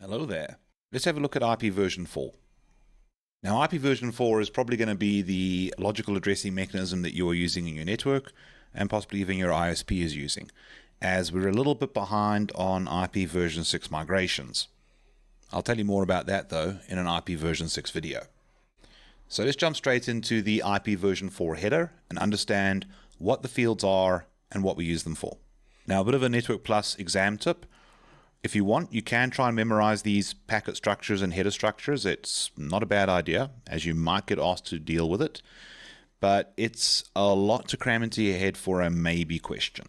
Hello there. Let's have a look at IP version 4. Now, IP version 4 is probably going to be the logical addressing mechanism that you are using in your network and possibly even your ISP is using, as we're a little bit behind on IP version 6 migrations. I'll tell you more about that though in an IP version 6 video. So let's jump straight into the IP version 4 header and understand what the fields are and what we use them for. Now, a bit of a Network Plus exam tip. If you want, you can try and memorize these packet structures and header structures. It's not a bad idea, as you might get asked to deal with it, but it's a lot to cram into your head for a maybe question.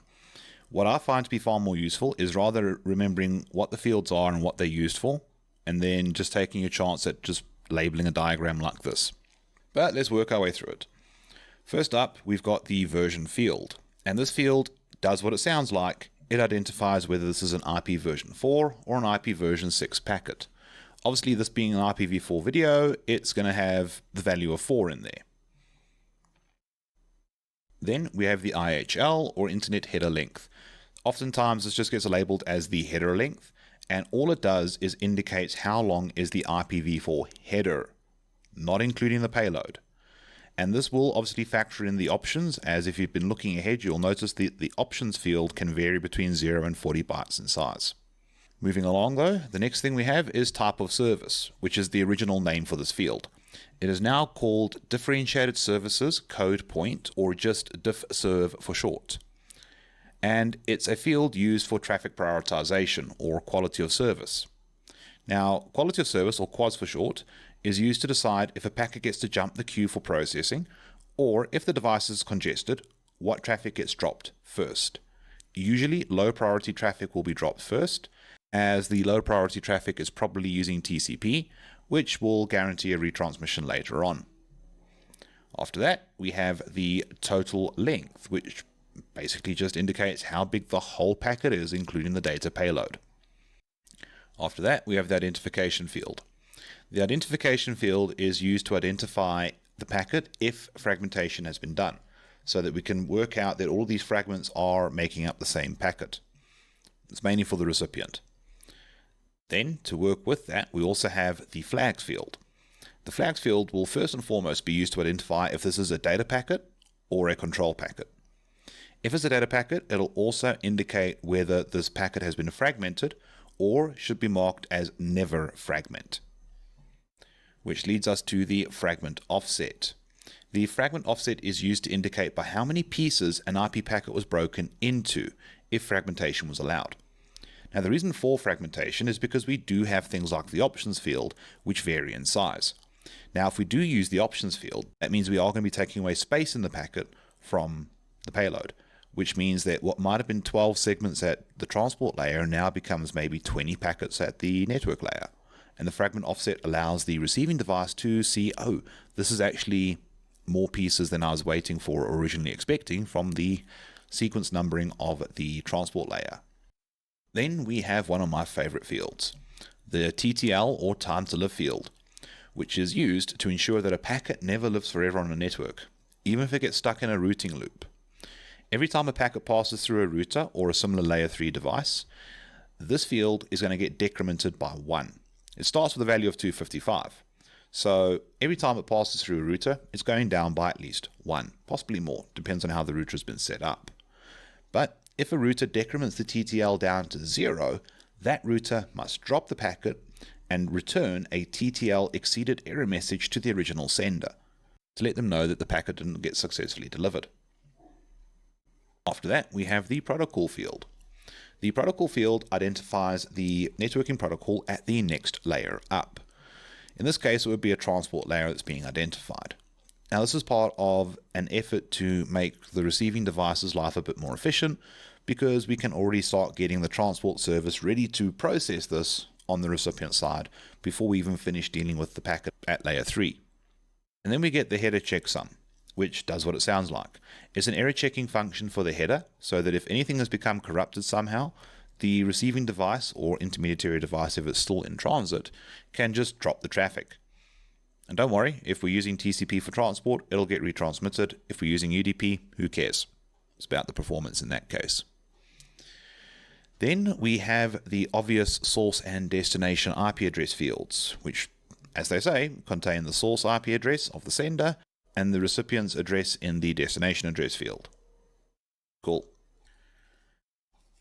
What I find to be far more useful is rather remembering what the fields are and what they're used for, and then just taking a chance at just labeling a diagram like this. But let's work our way through it. First up, we've got the version field, and this field does what it sounds like. It identifies whether this is an IP version 4 or an IP version 6 packet. Obviously, this being an IPv4 video, it's going to have the value of 4 in there. Then we have the IHL, or Internet Header Length. Oftentimes, this just gets labeled as the header length, and all it does is indicates how long is the IPv4 header, not including the payload. And this will obviously factor in the options, as if you've been looking ahead, you'll notice that the options field can vary between 0 and 40 bytes in size. Moving along though, the next thing we have is type of service, which is the original name for this field. It is now called Differentiated Services Code Point, or just diffserv for short. And it's a field used for traffic prioritization, or quality of service. Now, quality of service, or QoS for short, is used to decide if a packet gets to jump the queue for processing, or if the device is congested, what traffic gets dropped first. Usually, low priority traffic will be dropped first, as the low priority traffic is probably using TCP, which will guarantee a retransmission later on. After that, we have the total length, which basically just indicates how big the whole packet is, including the data payload. After that, we have the identification field. The identification field is used to identify the packet if fragmentation has been done, so that we can work out that all these fragments are making up the same packet. It's mainly for the recipient. Then, to work with that, we also have the flags field. The flags field will first and foremost be used to identify if this is a data packet or a control packet. If it's a data packet, it'll also indicate whether this packet has been fragmented or should be marked as never fragment. Which leads us to the fragment offset. The fragment offset is used to indicate by how many pieces an IP packet was broken into if fragmentation was allowed. Now, the reason for fragmentation is because we do have things like the options field, which vary in size. Now, if we do use the options field, that means we are going to be taking away space in the packet from the payload, which means that what might have been 12 segments at the transport layer now becomes maybe 20 packets at the network layer. And the fragment offset allows the receiving device to see, oh, this is actually more pieces than I was waiting for or originally expecting from the sequence numbering of the transport layer. Then we have one of my favorite fields, the TTL, or time to live field, which is used to ensure that a packet never lives forever on a network, even if it gets stuck in a routing loop. Every time a packet passes through a router or a similar layer 3 device, this field is going to get decremented by 1. It starts with a value of 255. So every time it passes through a router, it's going down by at least 1, possibly more, depends on how the router has been set up. But if a router decrements the TTL down to 0, that router must drop the packet and return a TTL exceeded error message to the original sender to let them know that the packet didn't get successfully delivered. After that, we have the protocol field. The protocol field identifies the networking protocol at the next layer up. In this case, it would be a transport layer that's being identified. Now, this is part of an effort to make the receiving device's life a bit more efficient, because we can already start getting the transport service ready to process this on the recipient side before we even finish dealing with the packet at layer 3. And then we get the header checksum, which does what it sounds like. It's an error checking function for the header, so that if anything has become corrupted somehow, the receiving device or intermediary device, if it's still in transit, can just drop the traffic. And don't worry, if we're using TCP for transport, it'll get retransmitted. If we're using UDP, who cares? It's about the performance in that case. Then we have the obvious source and destination IP address fields, which, as they say, contain the source IP address of the sender and the recipient's address in the destination address field. Cool.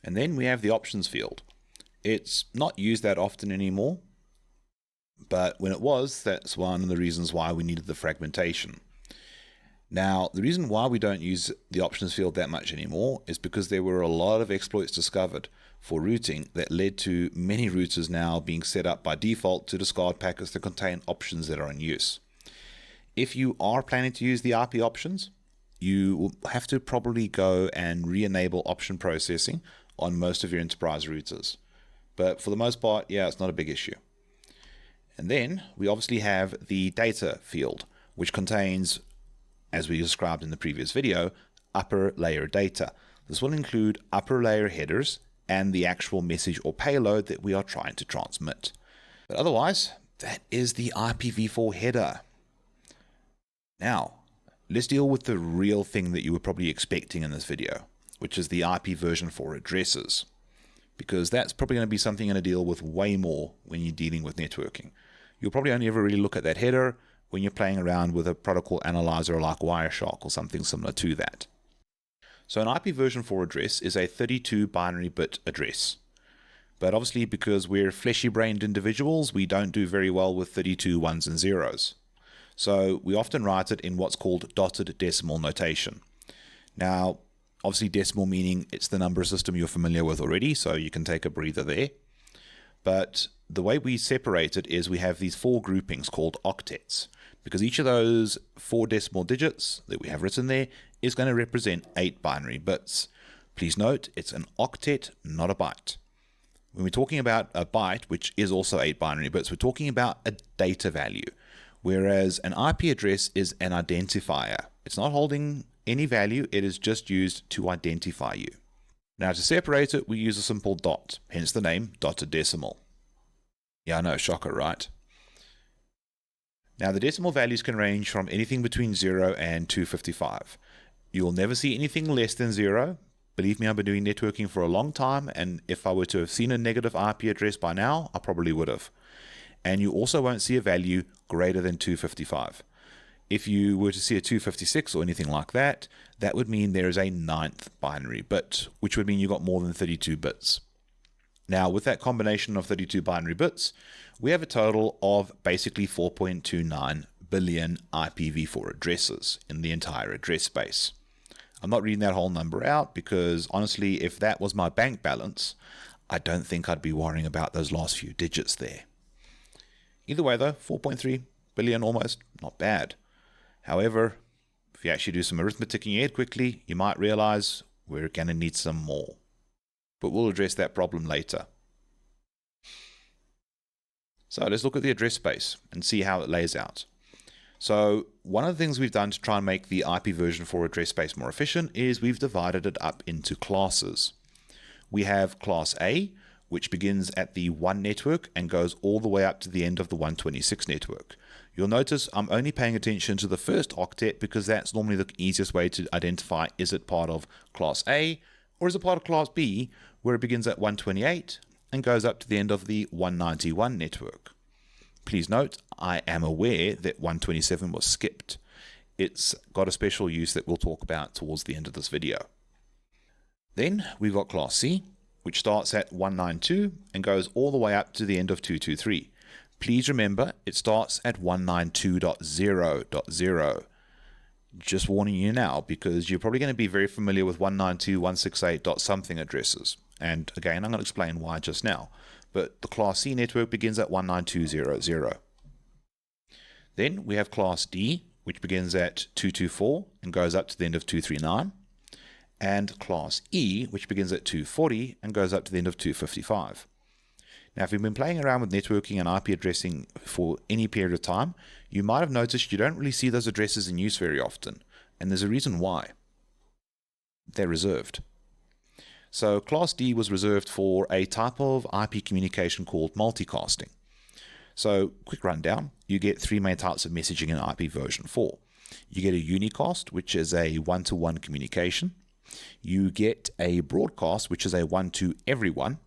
And then we have the options field. It's not used that often anymore, but when it was, that's one of the reasons why we needed the fragmentation. Now, the reason why we don't use the options field that much anymore is because there were a lot of exploits discovered for routing that led to many routers now being set up by default to discard packets that contain options that are in use. If you are planning to use the IP options, you will have to probably go and re-enable option processing on most of your enterprise routers. But for the most part, yeah, it's not a big issue. And then we obviously have the data field, which contains, as we described in the previous video, upper layer data. This will include upper layer headers and the actual message or payload that we are trying to transmit. But otherwise, that is the IPv4 header. Now, let's deal with the real thing that you were probably expecting in this video, which is the IPv4 addresses, because that's probably going to be something you're going to deal with way more when you're dealing with networking. You'll probably only ever really look at that header when you're playing around with a protocol analyzer like Wireshark or something similar to that. So an IPv4 address is a 32 binary bit address. But obviously, because we're fleshy-brained individuals, we don't do very well with 32 ones and zeros. So we often write it in what's called dotted decimal notation. Now, obviously decimal meaning it's the number system you're familiar with already, so you can take a breather there. But the way we separate it is we have these 4 groupings called octets, because each of those 4 decimal digits that we have written there is going to represent 8 binary bits. Please note, it's an octet, not a byte. When we're talking about a byte, which is also 8 binary bits, we're talking about a data value, whereas an IP address is an identifier. It's not holding any value, it is just used to identify you. Now, to separate it, we use a simple dot, hence the name dotted decimal. Yeah, I know, shocker, right? Now, the decimal values can range from anything between 0 and 255. You'll never see anything less than 0. Believe me, I've been doing networking for a long time, and if I were to have seen a negative IP address by now, I probably would have. And you also won't see a value greater than 255. If you were to see a 256 or anything like that, that would mean there is a 9th binary bit, which would mean you got more than 32 bits. Now, with that combination of 32 binary bits, we have a total of basically 4.29 billion IPv4 addresses in the entire address space. I'm not reading that whole number out because, honestly, if that was my bank balance, I don't think I'd be worrying about those last few digits there. Either way, though, 4.3 billion almost, not bad. However, if you actually do some arithmetic in your head quickly, you might realize we're going to need some more. But we'll address that problem later. So let's look at the address space and see how it lays out. So one of the things we've done to try and make the IPv4 address space more efficient is we've divided it up into classes. We have class A, which begins at the 1 network and goes all the way up to the end of the 126 network. You'll notice I'm only paying attention to the first octet because that's normally the easiest way to identify, is it part of class A or is it part of class B, where it begins at 128 and goes up to the end of the 191 network. Please note, I am aware that 127 was skipped. It's got a special use that we'll talk about towards the end of this video. Then we've got class C, which starts at 192 and goes all the way up to the end of 223. Please remember, it starts at 192.0.0. Just warning you now, because you're probably going to be very familiar with 192.168.something addresses. And again, I'm going to explain why just now. But the class C network begins at 192.0.0. Then we have class D, which begins at 224 and goes up to the end of 239. And class E, which begins at 240 and goes up to the end of 255. Now, if you've been playing around with networking and IP addressing for any period of time, you might have noticed you don't really see those addresses in use very often. And there's a reason why. They're reserved. So class D was reserved for a type of IP communication called multicasting. So quick rundown, you get 3 main types of messaging in IPv4. You get a unicast, which is a one-to-one communication. You get a broadcast, which is a one to everyone,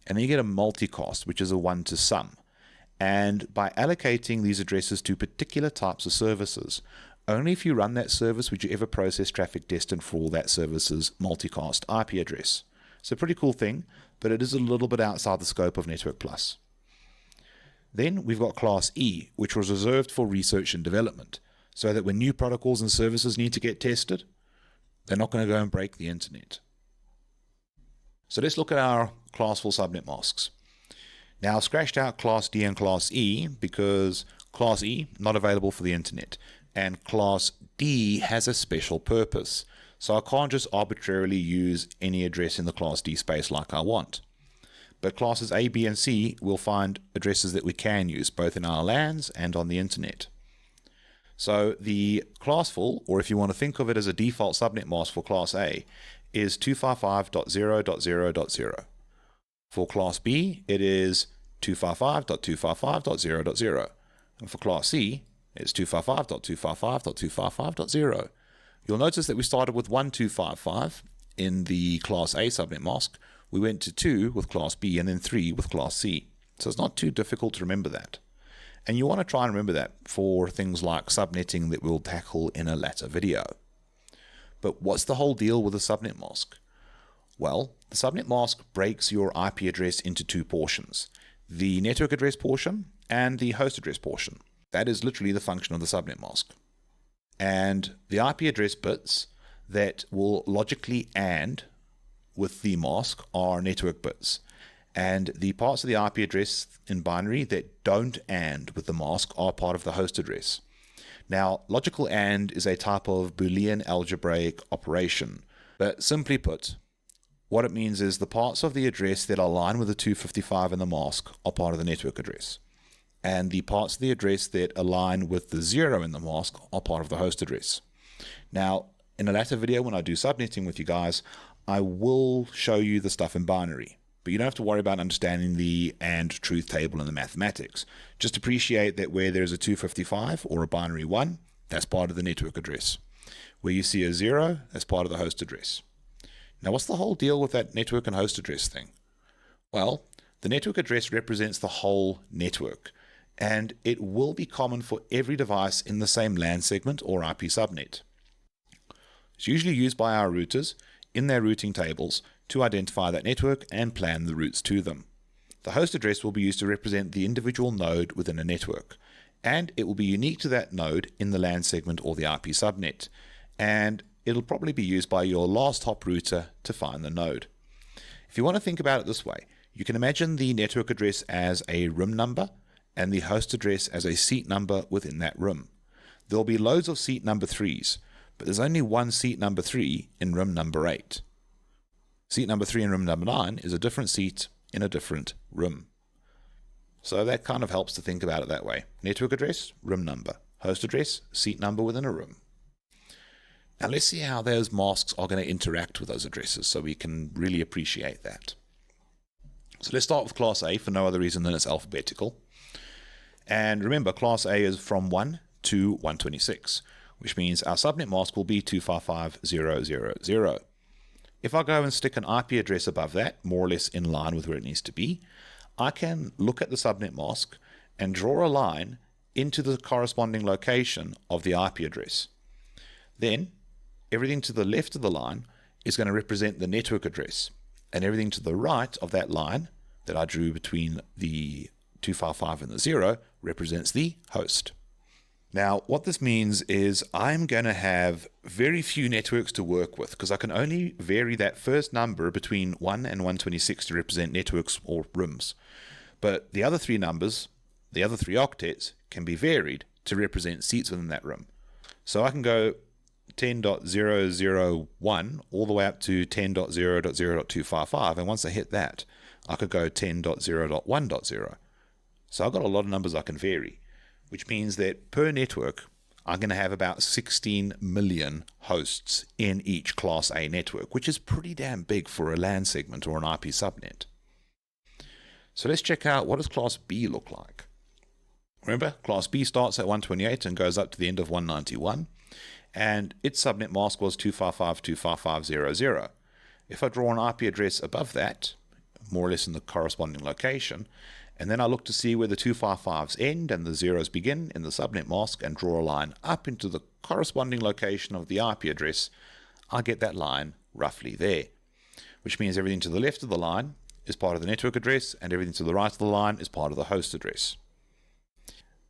and then you get a multicast, which is a one to some. And by allocating these addresses to particular types of services, only if you run that service would you ever process traffic destined for that service's multicast IP address. It's a pretty cool thing, but it is a little bit outside the scope of Network Plus. Then we've got Class E, which was reserved for research and development, so that when new protocols and services need to get tested, they're not going to go and break the internet. So let's look at our Classful subnet masks. Now I've scratched out Class D and Class E because Class E, not available for the internet, and Class D has a special purpose. So I can't just arbitrarily use any address in the Class D space like I want. But classes A, B, and C will find addresses that we can use, both in our LANs and on the internet. So the Classful, or if you want to think of it as a default subnet mask for Class A, is 255.0.0.0. For Class B, it is 255.255.0.0. And for Class C, it's 255.255.255.0. You'll notice that we started with 1255 in the Class A subnet mask. We went to 2 with Class B and then 3 with Class C. So it's not too difficult to remember that. And you want to try and remember that for things like subnetting that we'll tackle in a later video. But what's the whole deal with a subnet mask? Well, the subnet mask breaks your IP address into two portions, the network address portion and the host address portion. That is literally the function of the subnet mask. And the IP address bits that will logically AND with the mask are network bits. And the parts of the IP address in binary that don't AND with the mask are part of the host address. Now, logical AND is a type of Boolean algebraic operation. But simply put, what it means is the parts of the address that align with the 255 in the mask are part of the network address. And the parts of the address that align with the 0 in the mask are part of the host address. Now, in a later video when I do subnetting with you guys, I will show you the stuff in binary. But you don't have to worry about understanding the AND truth table and the mathematics. Just appreciate that where there's a 255 or a binary 1, that's part of the network address. Where you see a 0, that's part of the host address. Now, what's the whole deal with that network and host address thing? Well, the network address represents the whole network, and it will be common for every device in the same LAN segment or IP subnet. It's usually used by our routers in their routing tables to identify that network and plan the routes to them. The host address will be used to represent the individual node within a network, and it will be unique to that node in the LAN segment or the IP subnet, and it'll probably be used by your last hop router to find the node. If you want to think about it this way, you can imagine the network address as a room number and the host address as a seat number within that room. There'll be loads of seat number 3s, but there's only one seat number 3 in room number 8. Seat number 3 in room number 9 is a different seat in a different room. So that kind of helps to think about it that way. Network address, room number. Host address, seat number within a room. Now let's see how those masks are going to interact with those addresses so we can really appreciate that. So let's start with Class A for no other reason than it's alphabetical. And remember, Class A is from 1 to 126, which means our subnet mask will be 255.0.0.0. If I go and stick an IP address above that, more or less in line with where it needs to be, I can look at the subnet mask and draw a line into the corresponding location of the IP address. Then, everything to the left of the line is going to represent the network address, and everything to the right of that line that I drew between the 255 and the 0 represents the host. Now, what this means is I'm going to have very few networks to work with because I can only vary that first number between 1 and 126 to represent networks or rooms. But the other three numbers, the other three octets, can be varied to represent seats within that room. So I can go 10.001 all the way up to 10.0.0.255, and once I hit that, I could go 10.0.1.0. So I've got a lot of numbers I can vary, which means that per network, I'm going to have about 16 million hosts in each Class A network, which is pretty damn big for a LAN segment or an IP subnet. So let's check out what does Class B look like. Remember, Class B starts at 128 and goes up to the end of 191. and its subnet mask was 255.255.0.0. If I draw an IP address above that, more or less in the corresponding location, and then I look to see where the 255s end and the zeros begin in the subnet mask and draw a line up into the corresponding location of the IP address, I get that line roughly there, which means everything to the left of the line is part of the network address and everything to the right of the line is part of the host address.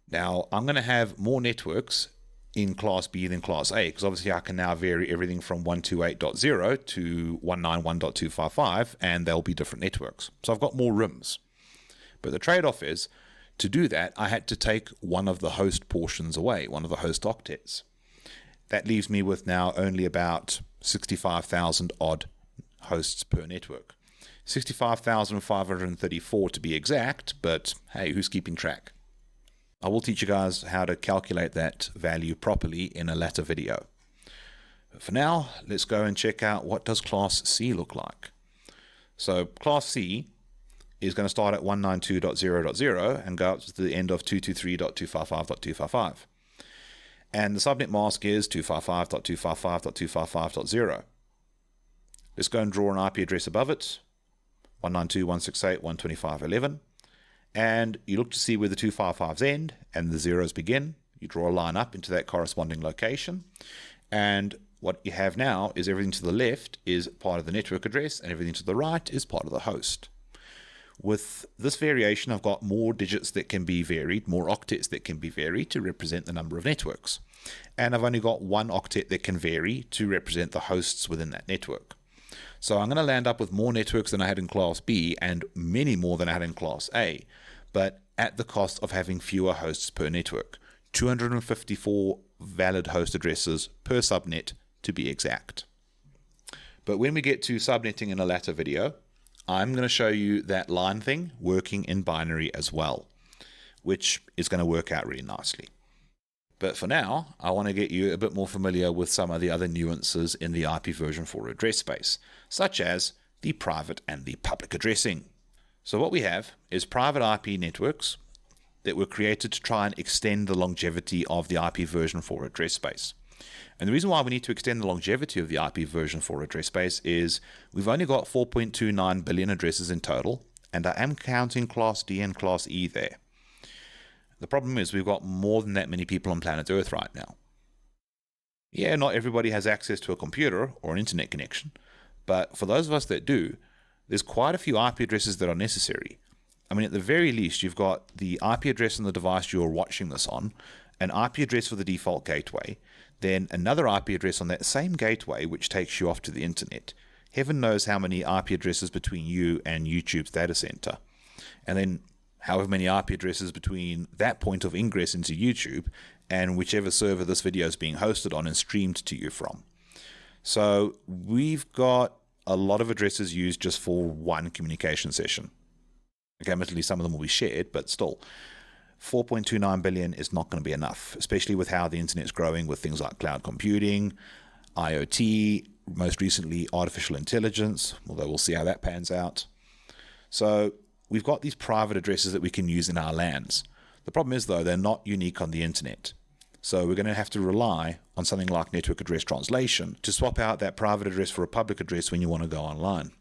Now, I'm going to have more networks in Class B than Class A, because obviously I can now vary everything from 128.0 to 191.255, and they'll be different networks. So I've got more rooms. But the trade-off is, to do that, I had to take one of the host portions away, one of the host octets. That leaves me with now only about 65,000 odd hosts per network. 65,534 to be exact, but hey, who's keeping track? I will teach you guys how to calculate that value properly in a later video. But for now, let's go and check out what does Class C look like. So Class C is going to start at 192.0.0 and go up to the end of 223.255.255. And the subnet mask is 255.255.255.0. Let's go and draw an IP address above it, 192.168.125.11. And you look to see where the 255s end and the zeros begin. You draw a line up into that corresponding location. And what you have now is everything to the left is part of the network address and everything to the right is part of the host. With this variation, I've got more digits that can be varied, more octets that can be varied to represent the number of networks. And I've only got one octet that can vary to represent the hosts within that network. So I'm going to land up with more networks than I had in Class B and many more than I had in Class A, but at the cost of having fewer hosts per network. 254 valid host addresses per subnet to be exact. But when we get to subnetting in a later video, I'm going to show you that line thing working in binary as well, which is going to work out really nicely. But for now, I want to get you a bit more familiar with some of the other nuances in the IPv4 address space, such as the private and the public addressing. So what we have is private IP networks that were created to try and extend the longevity of the IPv4 address space. And the reason why we need to extend the longevity of the IPv4 address space is we've only got 4.29 billion addresses in total, and I am counting Class D and Class E there. The problem is we've got more than that many people on planet Earth right now. Yeah, not everybody has access to a computer or an internet connection, but for those of us that do, there's quite a few IP addresses that are necessary. I mean, at the very least, you've got the IP address on the device you're watching this on, an IP address for the default gateway, then another IP address on that same gateway which takes you off to the internet. Heaven knows how many IP addresses between you and YouTube's data center. And then however many IP addresses between that point of ingress into YouTube and whichever server this video is being hosted on and streamed to you from. So we've got a lot of addresses used just for one communication session. Okay, admittedly some of them will be shared, but still, 4.29 billion is not going to be enough, especially with how the internet's growing with things like cloud computing, IoT, most recently artificial intelligence, although we'll see how that pans out. So we've got these private addresses that we can use in our LANs. The problem is, though, they're not unique on the internet. So we're going to have to rely on something like network address translation to swap out that private address for a public address when you want to go online.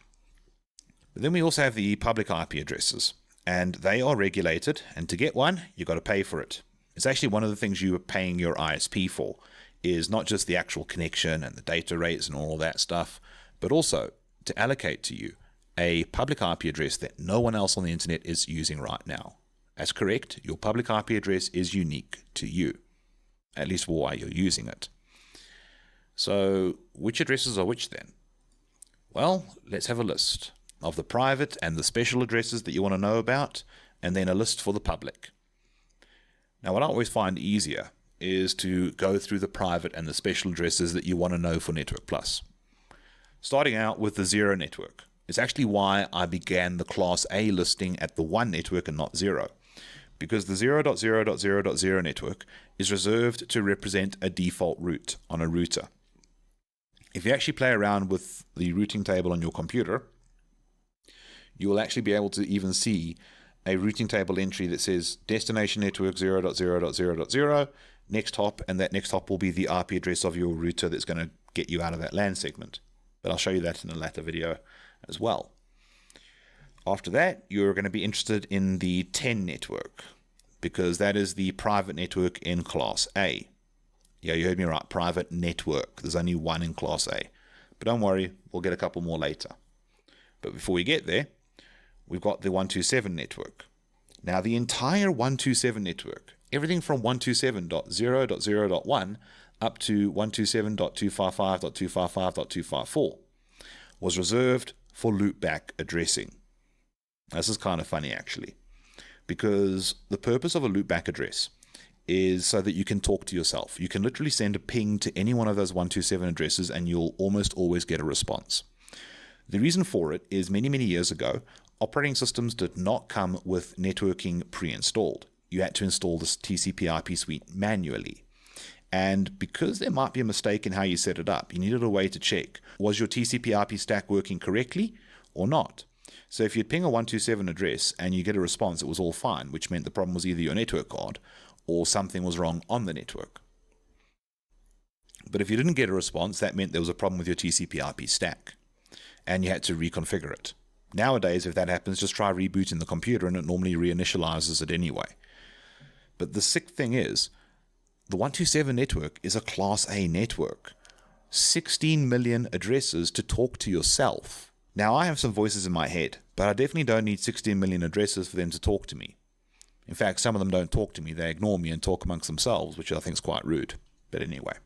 But then we also have the public IP addresses, and they are regulated, and to get one, you've got to pay for it. It's actually one of the things you are paying your ISP for, is not just the actual connection and the data rates and all that stuff, but also to allocate to you a public IP address that no one else on the internet is using right now. That's correct, your public IP address is unique to you, at least while you're using it. So which addresses are which then? Well, let's have a list of the private and the special addresses that you want to know about, and then a list for the public. Now, what I always find easier is to go through the private and the special addresses that you want to know for Network Plus. Starting out with the 0 network. It's actually why I began the Class A listing at the 1 network and not 0. Because the 0.0.0.0 network is reserved to represent a default route on a router. If you actually play around with the routing table on your computer, you will actually be able to even see a routing table entry that says destination network 0.0.0.0, next hop, and that next hop will be the IP address of your router that's going to get you out of that LAN segment. But I'll show you that in a later video as well. After that, you're going to be interested in the 10 network, because that is the private network in Class A. Yeah, you heard me right, private network. There's only one in Class A. But don't worry, we'll get a couple more later. But before we get there, we've got the 127 network. Now, the entire 127 network, everything from 127.0.0.1 up to 127.255.255.254, was reserved for loopback addressing. This is kind of funny, actually, because the purpose of a loopback address is so that you can talk to yourself. You can literally send a ping to any one of those 127 addresses and you'll almost always get a response. The reason for it is many, many years ago, operating systems did not come with networking pre-installed. You had to install this TCP/IP suite manually. And because there might be a mistake in how you set it up, you needed a way to check, was your TCP/IP stack working correctly or not? So if you'd ping a 127 address and you get a response, it was all fine, which meant the problem was either your network card or something was wrong on the network. But if you didn't get a response, that meant there was a problem with your TCP/IP stack, and you had to reconfigure it. Nowadays, if that happens, just try rebooting the computer and it normally reinitializes it anyway. But the sick thing is, the 127 network is a Class A network. 16 million addresses to talk to yourself. Now, I have some voices in my head, but I definitely don't need 16 million addresses for them to talk to me. In fact, some of them don't talk to me. They ignore me and talk amongst themselves, which I think is quite rude. But anyway.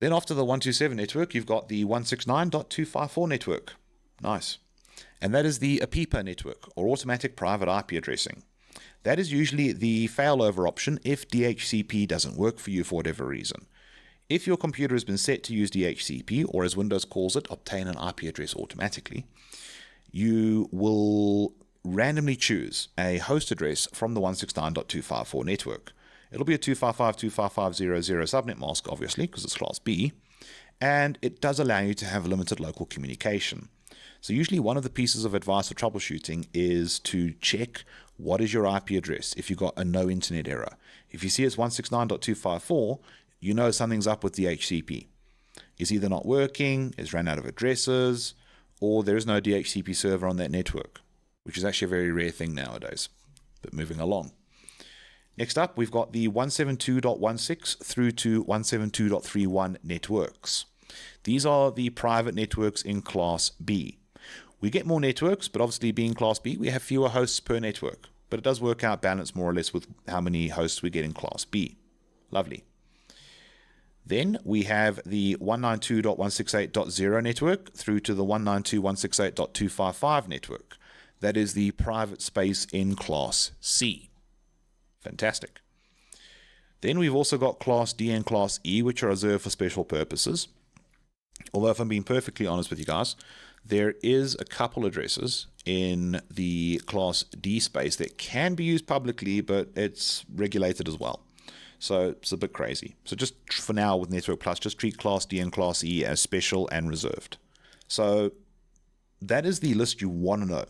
Then after the 127 network, you've got the 169.254 network. Nice. And that is the IPv4 network, or automatic private IP addressing. That is usually the failover option if DHCP doesn't work for you for whatever reason. If your computer has been set to use DHCP, or as Windows calls it, obtain an IP address automatically, you will randomly choose a host address from the 169.254 network. It'll be a 255.255.0.0 subnet mask, obviously, because it's Class B, and it does allow you to have limited local communication. So usually one of the pieces of advice for troubleshooting is to check what is your IP address if you've got a no internet error. If you see it's 169.254, you know something's up with DHCP. It's either not working, it's ran out of addresses, or there is no DHCP server on that network, which is actually a very rare thing nowadays. But moving along. Next up, we've got the 172.16 through to 172.31 networks. These are the private networks in Class B. We get more networks, but obviously being Class B, we have fewer hosts per network. But it does work out balanced more or less with how many hosts we get in Class B. Lovely. Then we have the 192.168.0 network through to the 192.168.255 network. That is the private space in Class C. Fantastic. Then we've also got Class D and Class E, which are reserved for special purposes. Although if I'm being perfectly honest with you guys, there is a couple addresses in the Class D space that can be used publicly, but it's regulated as well. So it's a bit crazy. So just for now with Network Plus, just treat Class D and Class E as special and reserved. So that is the list you want to know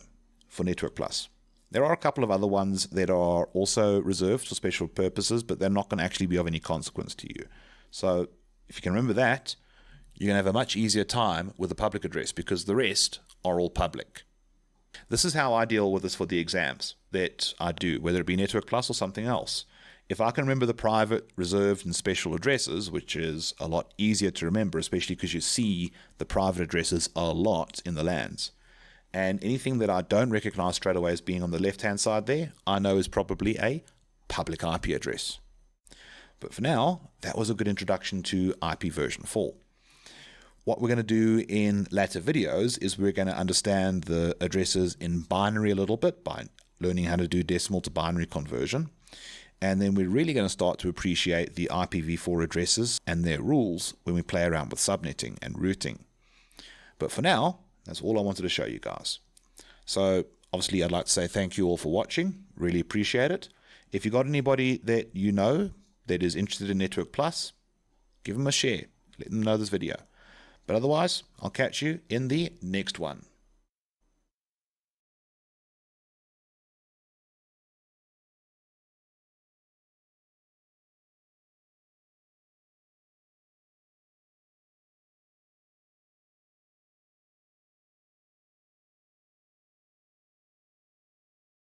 for Network Plus. There are a couple of other ones that are also reserved for special purposes, but they're not going to actually be of any consequence to you. So if you can remember that, you're going to have a much easier time with the public address because the rest are all public. This is how I deal with this for the exams that I do, whether it be Network Plus or something else. If I can remember the private, reserved, and special addresses, which is a lot easier to remember, especially because you see the private addresses a lot in the LANs. And anything that I don't recognize straight away as being on the left-hand side there, I know is probably a public IP address. But for now, that was a good introduction to IPv4. What we're going to do in later videos is we're going to understand the addresses in binary a little bit by learning how to do decimal to binary conversion. And then we're really going to start to appreciate the IPv4 addresses and their rules when we play around with subnetting and routing. But for now, that's all I wanted to show you guys. So obviously I'd like to say thank you all for watching. Really appreciate it. If you got anybody that you know that is interested in Network Plus, give them a share. Let them know this video. But otherwise, I'll catch you in the next one.